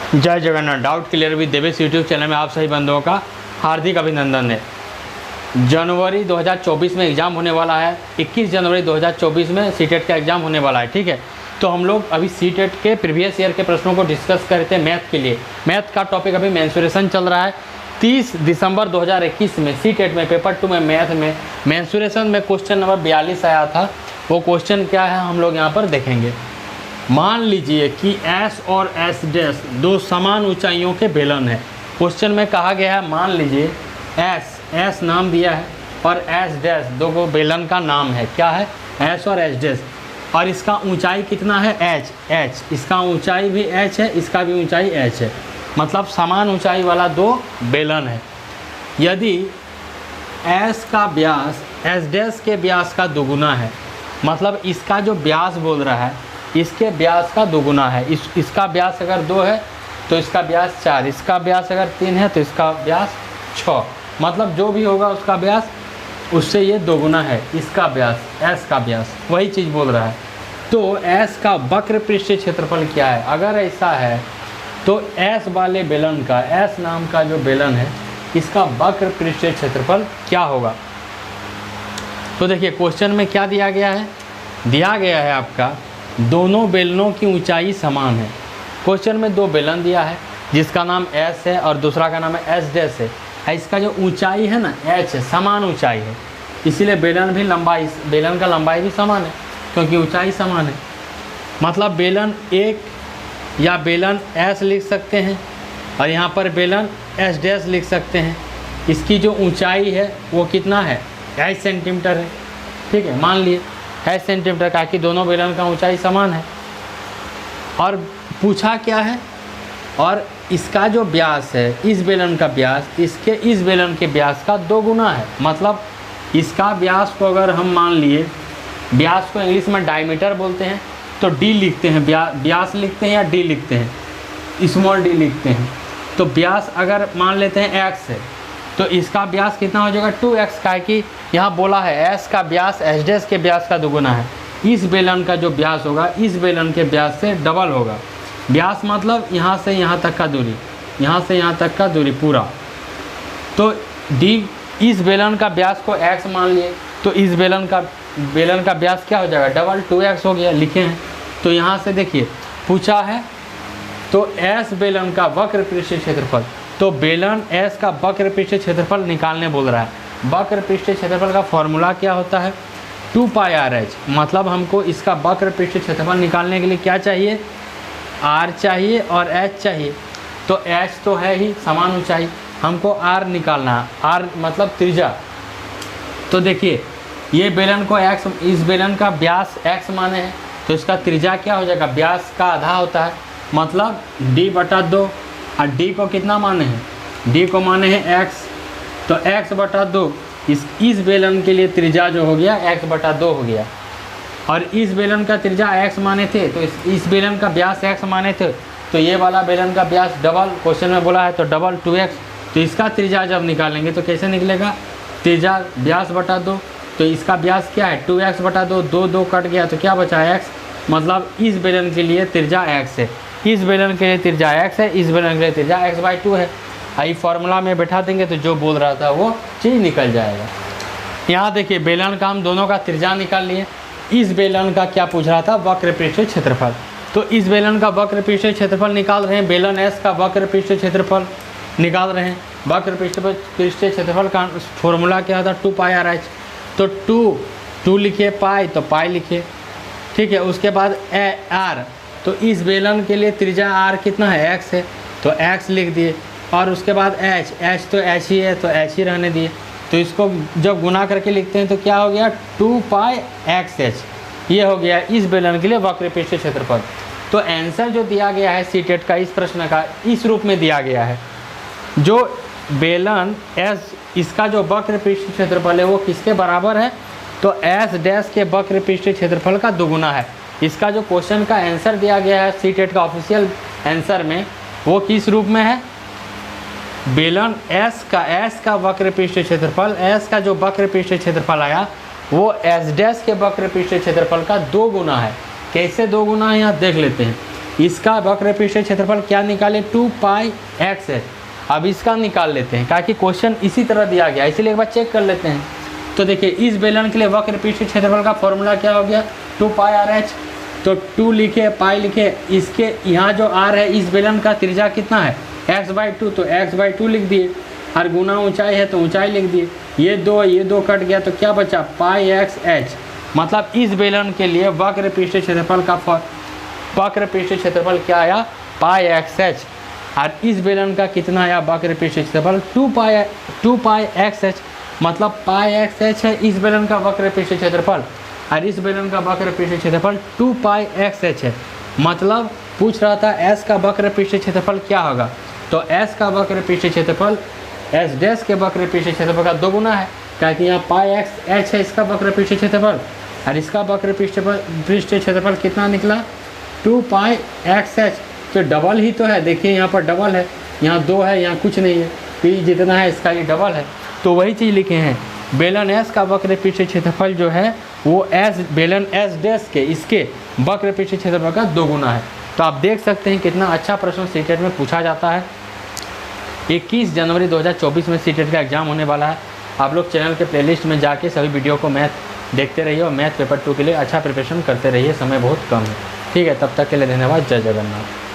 जय Jagannath. Doubt clear with Devesh YouTube channel में आप सभी बंधुओं का हार्दिक अभिनंदन है। जनवरी 2024 में एग्ज़ाम होने वाला है। 21 जनवरी 2024 में सीटेट का एग्ज़ाम होने वाला है। ठीक है, तो हम लोग अभी सीटेट के प्रीवियस ईयर के प्रश्नों को डिस्कस करते हैं। मैथ के लिए मैथ का टॉपिक अभी मेंसुरेशन चल रहा है। 30 दिसंबर 2021 में सीटेट में पेपर 2 में मैथ में मेंसुरेशन में क्वेश्चन नंबर 42 आया था। वो क्वेश्चन क्या है हम लोग यहाँ पर देखेंगे। मान लीजिए कि S और S डैश दो समान ऊंचाइयों के बेलन है। क्वेश्चन में कहा गया है मान लीजिए S नाम दिया है और S डैश दो को बेलन का नाम है। क्या है? S और S डैश, और इसका ऊंचाई कितना है? H। इसका ऊंचाई भी H है, इसका भी ऊंचाई H है, मतलब समान ऊंचाई वाला दो बेलन है। यदि S का व्यास S डैश के व्यास का दोगुना है, मतलब इसका जो व्यास बोल रहा है इसके व्यास का दोगुना है। इसका व्यास अगर 2 है तो इसका व्यास 4, इसका व्यास अगर 3 है तो इसका व्यास 6, मतलब जो भी होगा उसका व्यास उससे ये दोगुना है। इसका व्यास S का व्यास वही चीज़ बोल रहा है। तो S का वक्र पृष्ठीय क्षेत्रफल क्या है? अगर ऐसा है तो S वाले बेलन का, S नाम का जो बेलन है इसका वक्र पृष्ठीय क्षेत्रफल क्या होगा? तो देखिए क्वेश्चन में क्या दिया गया है। दिया गया है आपका दोनों बेलनों की ऊंचाई समान है। क्वेश्चन में दो बेलन दिया है जिसका नाम S है और दूसरा का नाम है S डैश है। इसका जो ऊंचाई है ना H है, समान ऊंचाई है, इसीलिए बेलन का लंबाई भी समान है क्योंकि ऊंचाई समान है। मतलब बेलन 1 या बेलन S लिख सकते हैं और यहाँ पर बेलन S डैश लिख सकते हैं। इसकी जो ऊंचाई है वो कितना है? 8 सेंटीमीटर है। ठीक है, मान लिए 8 सेंटीमीटर का कि दोनों बेलन का ऊंचाई समान है। और पूछा क्या है? और इसका जो व्यास है इस बेलन का व्यास इसके इस बेलन के व्यास का 2 गुना है। मतलब इसका व्यास को अगर हम मान लिए, व्यास को इंग्लिश में डायमीटर बोलते हैं तो D लिखते हैं, व्यास लिखते हैं या D लिखते हैं, स्मॉल d लिखते हैं। तो व्यास अगर मान लेते हैं x है तो इसका व्यास कितना हो जाएगा? 2x का है कि यहाँ बोला है S का व्यास S डैश के व्यास का दोगुना है। इस बेलन का जो व्यास होगा इस बेलन के व्यास से डबल होगा। व्यास मतलब यहाँ से यहाँ तक का दूरी, यहाँ से यहाँ तक का दूरी पूरा। तो D इस बेलन का व्यास को x मान लिए तो इस बेलन का व्यास क्या हो जाएगा? डबल 2x हो गया, लिखे हैं। तो यहाँ से देखिए पूछा है तो S बेलन का वक्र पृष्ठीय क्षेत्रफल, तो बेलन S का वक्र पृष्ठीय क्षेत्रफल निकालने बोल रहा है। वक्र पृष्ठीय क्षेत्रफल का फॉर्मूला क्या होता है? 2πRh। मतलब हमको इसका वक्र पृष्ठीय क्षेत्रफल निकालने के लिए क्या चाहिए? R चाहिए और H चाहिए। तो H तो है ही समान ऊंचाई, हमको R निकालना है। R मतलब त्रिज्या। तो देखिए ये बेलन को x, इस बेलन का व्यास x माने हैं तो इसका त्रिज्या क्या हो जाएगा? व्यास का आधा होता है, मतलब D/2। और D को कितना माने हैं? D को माने हैं x, तो x/2 इस बेलन के लिए त्रिज्या जो हो गया x/2 हो गया। और इस बेलन का त्रिज्या x माने थे तो इस बेलन का व्यास x माने थे तो ये वाला बेलन का व्यास डबल, क्वेश्चन में बोला है तो डबल 2x। तो इसका त्रिज्या जब निकालेंगे तो कैसे निकलेगा? त्रिज्या व्यास/2, तो इसका व्यास क्या है? 2x/2, 2 कट गया तो क्या बचा? x। मतलब इस बेलन के लिए त्रिज्या x है, इस बेलन के लिए त्रिज्या x है, इस बेलन के लिए त्रिज्या x/2 है। आई फॉर्मूला में बैठा देंगे तो जो बोल रहा था वो चीज़ निकल जाएगा। यहाँ देखिए बेलन का हम दोनों का त्रिज्या निकाल लिए। इस बेलन का क्या पूछ रहा था? वक्र पृष्ठीय क्षेत्रफल। तो इस बेलन का वक्र पृष्ठीय क्षेत्रफल निकाल रहे हैं। बेलन S का वक्र पृष्ठीय क्षेत्रफल निकाल रहे हैं। वक्र पृष्ठीय क्षेत्रफल का फॉर्मूला क्या था? 2πRh। तो 2 लिखिए, पाई तो पाई लिखिए। ठीक है, उसके बाद R, तो इस बेलन के लिए त्रिज्या R कितना है? x है, तो x लिख दिए। और उसके बाद H तो H ही है तो H ही रहने दिए। तो इसको जब गुना करके लिखते हैं तो क्या हो गया? 2πxh। ये हो गया इस बेलन के लिए वक्र पृष्ठीय क्षेत्रफल। तो आंसर जो दिया गया है सीटेट का इस प्रश्न का इस रूप में दिया गया है। जो बेलन S इसका जो वक्र पृष्ठीय क्षेत्रफल है वो किसके बराबर है? तो S डैश के वक्र पृष्ठीय क्षेत्रफल का दोगुना है। इसका जो क्वेश्चन का आंसर दिया गया है सीटेट का ऑफिशियल आंसर में वो किस रूप में है? बेलन S का वक्र पृष्ठीय क्षेत्रफल, S का जो वक्र पृष्ठीय क्षेत्रफल आया वो S डैश के वक्र पृष्ठीय क्षेत्रफल का 2 गुना है। कैसे 2 गुना है यहाँ देख लेते हैं। इसका वक्र पृष्ठ क्षेत्रफल क्या निकाले 2πx। अब इसका निकाल लेते हैं, कि क्वेश्चन इसी तरह दिया गया, इसीलिए एक बार चेक कर लेते हैं। तो देखिए इस बेलन के लिए वक्र पृष्ठ क्षेत्रफल का फॉर्मूला क्या हो गया 2πrh। तो 2 लिखे, पाई लिखे, इसके यहाँ जो r है इस बेलन का त्रिज्या कितना है x/2, तो x/2 लिख दिए, और गुना ऊंचाई है तो ऊंचाई लिख दिए। ये दो कट गया तो क्या बचा πxh। मतलब इस बेलन के लिए वक्र पृष्ठ क्षेत्रफल क्या आया πxh, और इस बेलन का कितना आया वक्र पृष्ठ क्षेत्रफल 2πxh। मतलब πxh है इस बेलन का वक्र पृष्ठ क्षेत्रफल, और इस बेलन का वक्र पृष्ठ क्षेत्रफल 2πxh है। मतलब पूछ रहा था s का वक्र पृष्ठ क्षेत्रफल क्या होगा, तो s का वक्र पृष्ठ क्षेत्रफल s डैश के वक्र पृष्ठ क्षेत्रफल का 2 गुना है, क्योंकि यहाँ πxh है इसका वक्र पृष्ठ क्षेत्रफल, और इसका वक्र पृष्ठ क्षेत्रफल कितना निकला 2πxh। तो डबल ही तो है, देखिए यहाँ पर डबल है, यहाँ 2 है, यहाँ कुछ नहीं है, p जितना है इसका ये डबल है। तो वही चीज़ लिखे हैं, बेलन s का वक्र पृष्ठ क्षेत्रफल जो है वो बेलन s डैश के इसके वक्र पृष्ठ क्षेत्रफल का 2 गुना है। तो आप देख सकते हैं कितना अच्छा प्रश्न सीटेट में पूछा जाता है। 21 जनवरी 2024 में सीटेट का एग्ज़ाम होने वाला है। आप लोग चैनल के प्लेलिस्ट में जाके सभी वीडियो को मैथ देखते रहिए और मैथ पेपर 2 के लिए अच्छा प्रिपरेशन करते रहिए, समय बहुत कम है। ठीक है, तब तक के लिए धन्यवाद। जय जगन्नाथ।